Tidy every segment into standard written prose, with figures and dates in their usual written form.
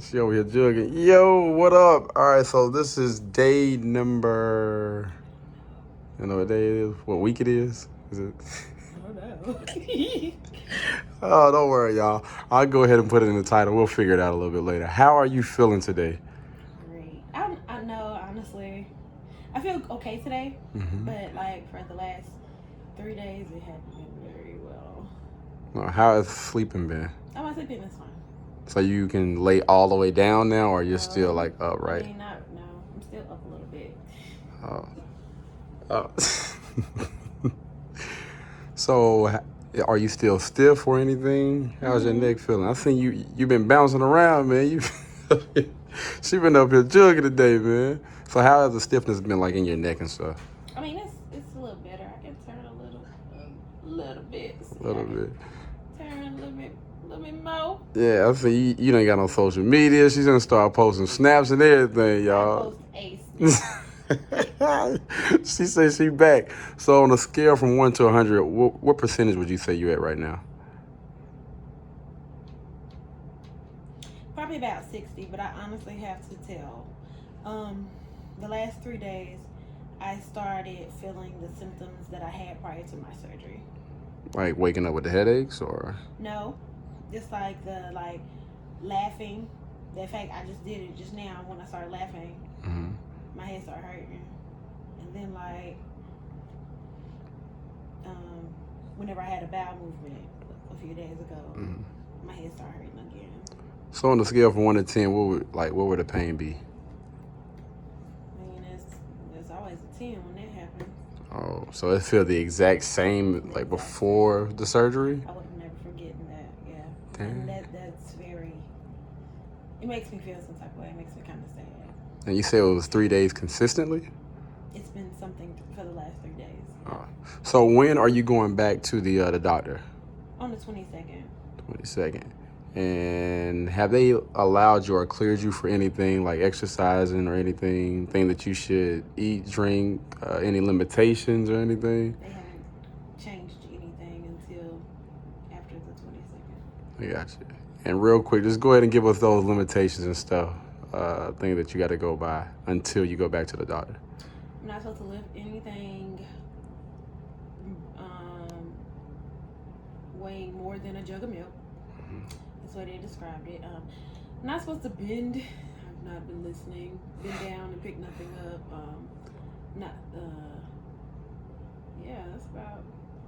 She over here jugging. Yo, what up? All right, so this is day number. You know what day it is? What week it is? Is it? I don't know. Oh, don't worry, y'all. I'll go ahead and put it in the title. We'll figure it out a little bit later. How are you feeling today? Great. I know, honestly. I feel okay today, but like for the last 3 days, it hasn't been very well. How has sleeping been? Oh, my sleeping is fine. So you can lay all the way down now, or you're still No. like upright? I mean, no. I'm still up a little bit. Oh. So, are you still stiff or anything? How's your neck feeling? I think you've been bouncing around, man. She been up here jugging today, man. So how has the stiffness been like in your neck and stuff? I mean, it's a little better. I can turn a little bit. A little bit. Turn a little bit more. Yeah, I see you don't got no social media. She's gonna start posting snaps and everything, y'all. I post a snap. She says she back. So on a scale from 1 to 100, what percentage would you say you at right now? Probably about 60, but I honestly have to tell. The last 3 days, I started feeling the symptoms that I had prior to my surgery. Like waking up with the headaches, or? No, just like the laughing. The fact I just did it just now when I started laughing, my head started hurting, and then whenever I had a bowel movement a few days ago, my head started hurting again. So on the scale from 1 to 10, what would the pain be? I mean, it's always a 10 when that happens. Oh, so it feel the exact same like before the surgery? I would never forgetting that. Yeah. Damn. And that's very. It makes me feel some type of way. It makes me kind of sad. And you said it was 3 days consistently? It's been something for the last 3 days. So when are you going back to the doctor? On the 22nd. 22nd. And have they allowed you or cleared you for anything like exercising or anything that you should eat, drink, any limitations or anything? They haven't changed anything until after the 22nd. I got you. And real quick, just go ahead and give us those limitations and stuff, thing that you got to go by until you go back to the doctor. I'm not supposed to lift anything weighing more than a jug of milk. That's the way they described it. I'm not supposed to bend. I've not been listening. Bend down and pick nothing up.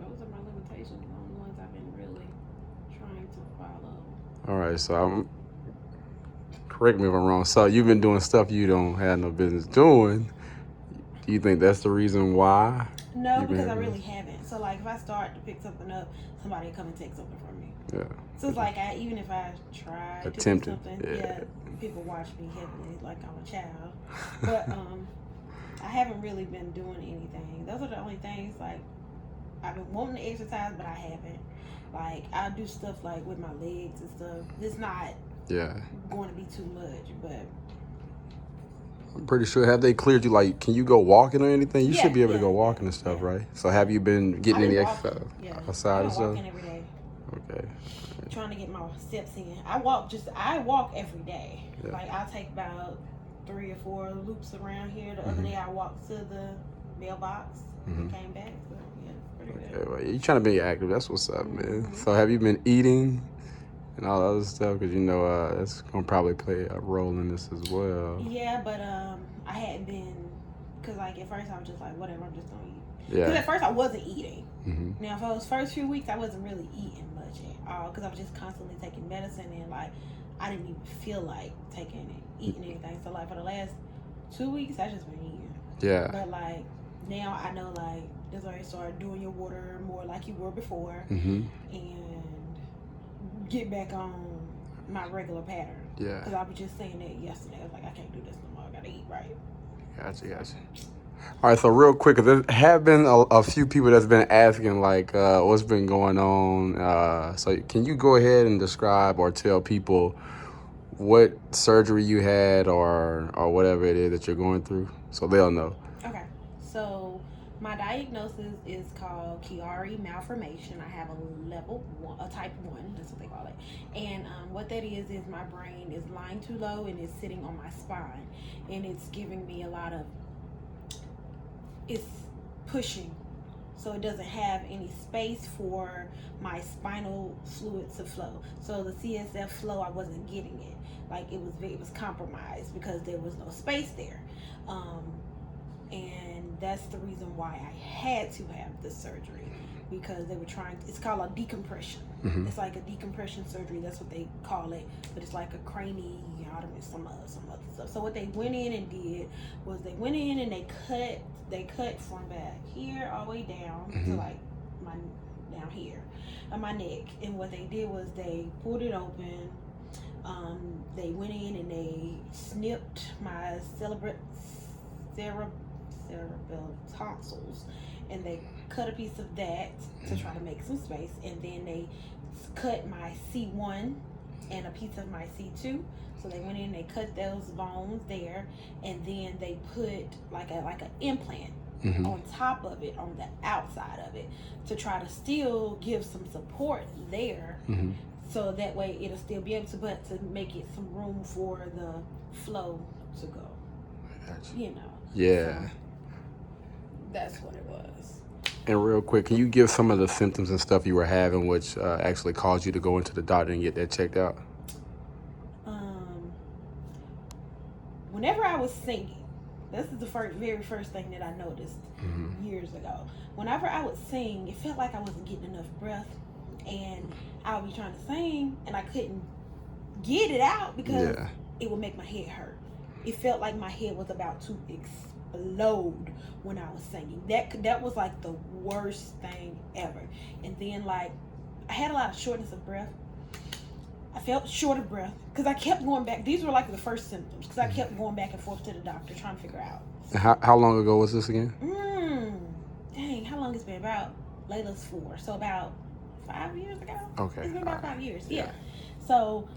Those are my limitations. The only ones I've been really trying to follow. All right, so correct me if I'm wrong. So you've been doing stuff you don't have no business doing. Do you think that's the reason why? No, because I really haven't. So like if I start to pick something up, somebody will come and take something from me. Yeah. So it's like even if I try to do something, people watch me heavily like I'm a child. But I haven't really been doing anything. Those are the only things like I've been wanting to exercise, but I haven't. Like I do stuff like with my legs and stuff. It's not going to be too much, but I'm pretty sure, have they cleared you? Like, can you go walking or anything? You should be able to go walking and stuff, right? So have you been getting any exercise outside and stuff? Walking every day. Okay. Trying to get my steps in. I walk every day. Yeah. Like I take about 3 or 4 loops around here. The other day I walked to the mailbox and came back. So yeah, pretty good. Okay, well, you're trying to be active. That's what's up, man. So have you been eating and all the other stuff? Because that's gonna probably play a role in this as well. Yeah, but I hadn't been, because like at first I was just like, whatever, I'm just gonna eat. Because at first I wasn't eating. Now for those first few weeks I wasn't really eating much at all because I was just constantly taking medicine and like I didn't even feel like eating anything. So like for the last 2 weeks I just been eating. Yeah. But like now I know like that's why you start doing your water more like you were before and get back on my regular pattern. Yeah. Because I was just saying that yesterday. I was like, I can't do this no more. I gotta eat right. Gotcha. All right, so real quick, there have been a few people that's been asking, like, what's been going on. So can you go ahead and describe or tell people what surgery you had or whatever it is that you're going through so they'll know? Okay. So My diagnosis is called Chiari malformation. I have a level 1, a type 1, that's what they call it. And what that is my brain is lying too low and it's sitting on my spine. And it's giving me a lot of, it's pushing. So it doesn't have any space for my spinal fluid to flow. So the CSF flow, I wasn't getting it. Like it was compromised because there was no space there. And that's the reason why I had to have the surgery, because they were it's called a decompression. It's like a decompression surgery, that's what they call it, but it's like a craniotomy, some other stuff. So what they went in and did was they went in and they cut from back here all the way down to like down here on my neck. And what they did was they pulled it open. They went in and they snipped my cerebral tonsils, and they cut a piece of that to try to make some space, and then they cut my C1 and a piece of my C2. So they went in, they cut those bones there, and then they put like an implant on top of it, on the outside of it, to try to still give some support there, so that way it'll still be able to make it some room for the flow to go. Gotcha. You know. Yeah. So that's what it was. And real quick, can you give some of the symptoms and stuff you were having, which actually caused you to go into the doctor and get that checked out? Whenever I was singing, this is the very first thing that I noticed years ago. Whenever I would sing, it felt like I wasn't getting enough breath, and I would be trying to sing, and I couldn't get it out because it would make my head hurt. It felt like my head was about to explode when I was singing. That was like the worst thing ever. And then like I had a lot of shortness of breath. I felt short of breath because I kept going back. These were like the first symptoms, because I kept going back and forth to the doctor trying to figure out. How long ago was this again? Dang, how long it's been? About Layla's 4, so about 5 years ago. Okay, it's been about 5 years. Yeah. So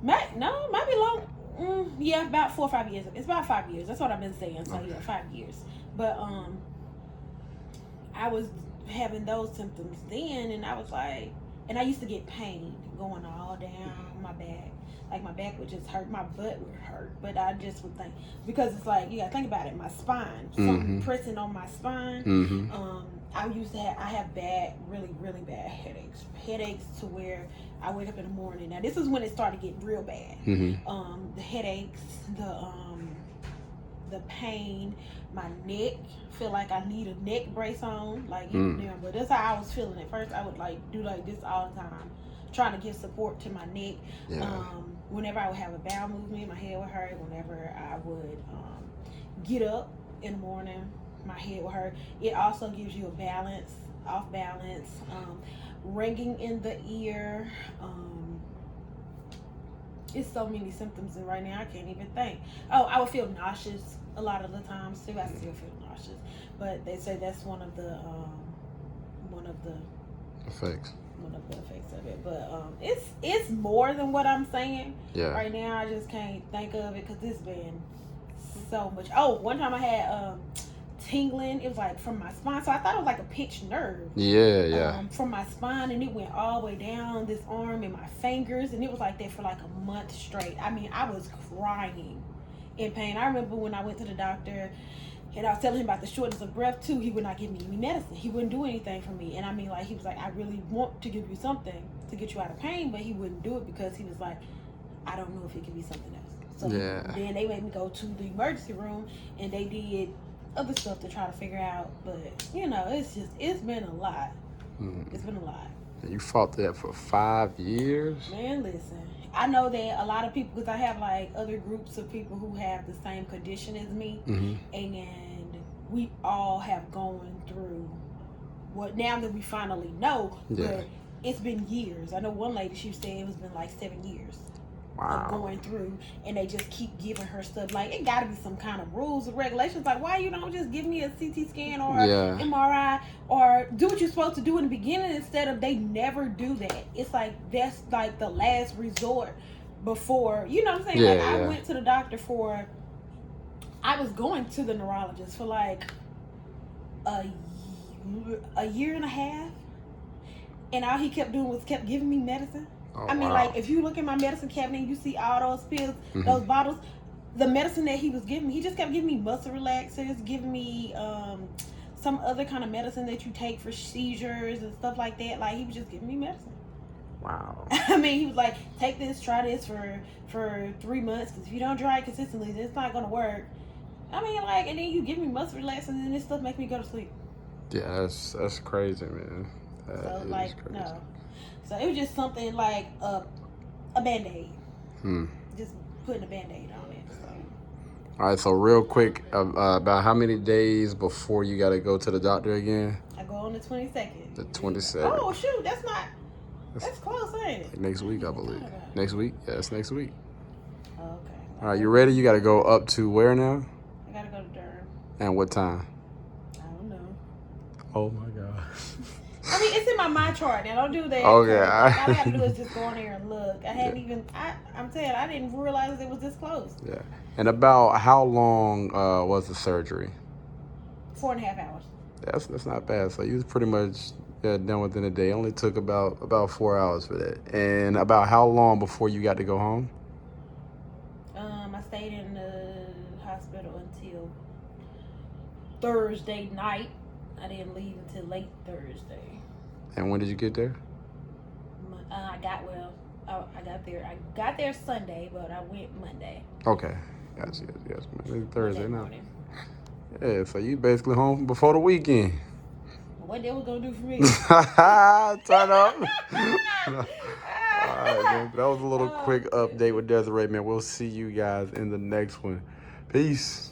might be long. Yeah, about 4 or 5 years. It's about 5 years. That's what I've been saying. So yeah, 5 years. But I was having those symptoms then, and I was like, and I used to get pain going all down my back. Like my back would just hurt, my butt would hurt. But I just would think, because it's like, you gotta think about it, my spine, something pressing on my spine. I have bad, really bad headaches to where I wake up in the morning. Now this is when it started getting real bad. The headaches, the pain, my neck, feel like I need a neck brace on, like but that's how I was feeling at first. I would like do like this all the time, trying to give support to my neck. Whenever I would have a bowel movement, my head would hurt. Whenever I would get up in the morning, my head would hurt. It also gives you off balance, ringing in the ear. It's so many symptoms, and right now I can't even think. Oh, I would feel nauseous a lot of the times too. I still feel nauseous, but they say that's one of the effects. One of the effects of it. But it's more than what I'm saying. Right now I just can't think of it because it's been so much. Oh, one time I had tingling. It was like from my spine, so I thought it was like a pinched nerve. From my spine, and it went all the way down this arm and my fingers, and it was like that for like a month straight. I mean, I was crying in pain. I remember when I went to the doctor and I was telling him about the shortness of breath too. He would not give me any medicine. He wouldn't do anything for me. And I mean, like, he was like, I really want to give you something to get you out of pain, but he wouldn't do it because he was like, I don't know if it could be something else. So then they made me go to the emergency room, and they did other stuff to try to figure out. But you know, it's been a lot. It's been a lot. You fought that for 5 years? Man, listen, I know that a lot of people, because I have like other groups of people who have the same condition as me, and we all have gone through what now that we finally know. But it's been years. I know one lady, she said it was been like 7 years of going through, and they just keep giving her stuff. Like, it got to be some kind of rules or regulations. Like, why you don't just give me a CT scan or MRI, or do what you're supposed to do in the beginning, instead of they never do that. It's like that's like the last resort before, you know what I'm saying? I went to the doctor I was going to the neurologist for like a year and a half, and all he kept doing was kept giving me medicine. Oh, I mean, wow. like, if you look in my medicine cabinet, you see all those pills, those bottles. The medicine that he was giving me, he just kept giving me muscle relaxers, giving me some other kind of medicine that you take for seizures and stuff like that. Like, he was just giving me medicine. Wow. I mean, he was like, take this, try this for 3 months, because if you don't try it consistently, it's not going to work. I mean, like, and then you give me muscle relaxers, and then this stuff makes me go to sleep. Yeah, that's crazy, man. So, like, crazy. No. So, it was just something like a Band-Aid. Just putting a Band-Aid on it. So. All right, so real quick, about how many days before you got to go to the doctor again? I go on the 22nd. The 22nd. Oh, shoot, that's close, ain't it? Like next week, I believe. Next week? Yeah, it's next week. Okay. All right, you ready? You got to go up to where now? I got to go to Durham. And what time? I don't know. Oh, my God. I mean, it's in my chart. Now, don't do that. Okay. All I got to do is just go in there and look. I hadn't even, I'm saying, I didn't realize it was this close. Yeah. And about how long was the surgery? 4.5 hours. That's not bad. So you was pretty much done within a day. It only took about 4 hours for that. And about how long before you got to go home? I stayed in the hospital until Thursday night. I didn't leave until late Thursday. And when did you get there? I got there Sunday, but I went Monday. Okay. Gotcha. Monday, Thursday night. Morning. Yeah, so you basically home before the weekend. What they was gonna do for me? Turn up. All right, man. That was a little quick update with Desiree, man. We'll see you guys in the next one. Peace.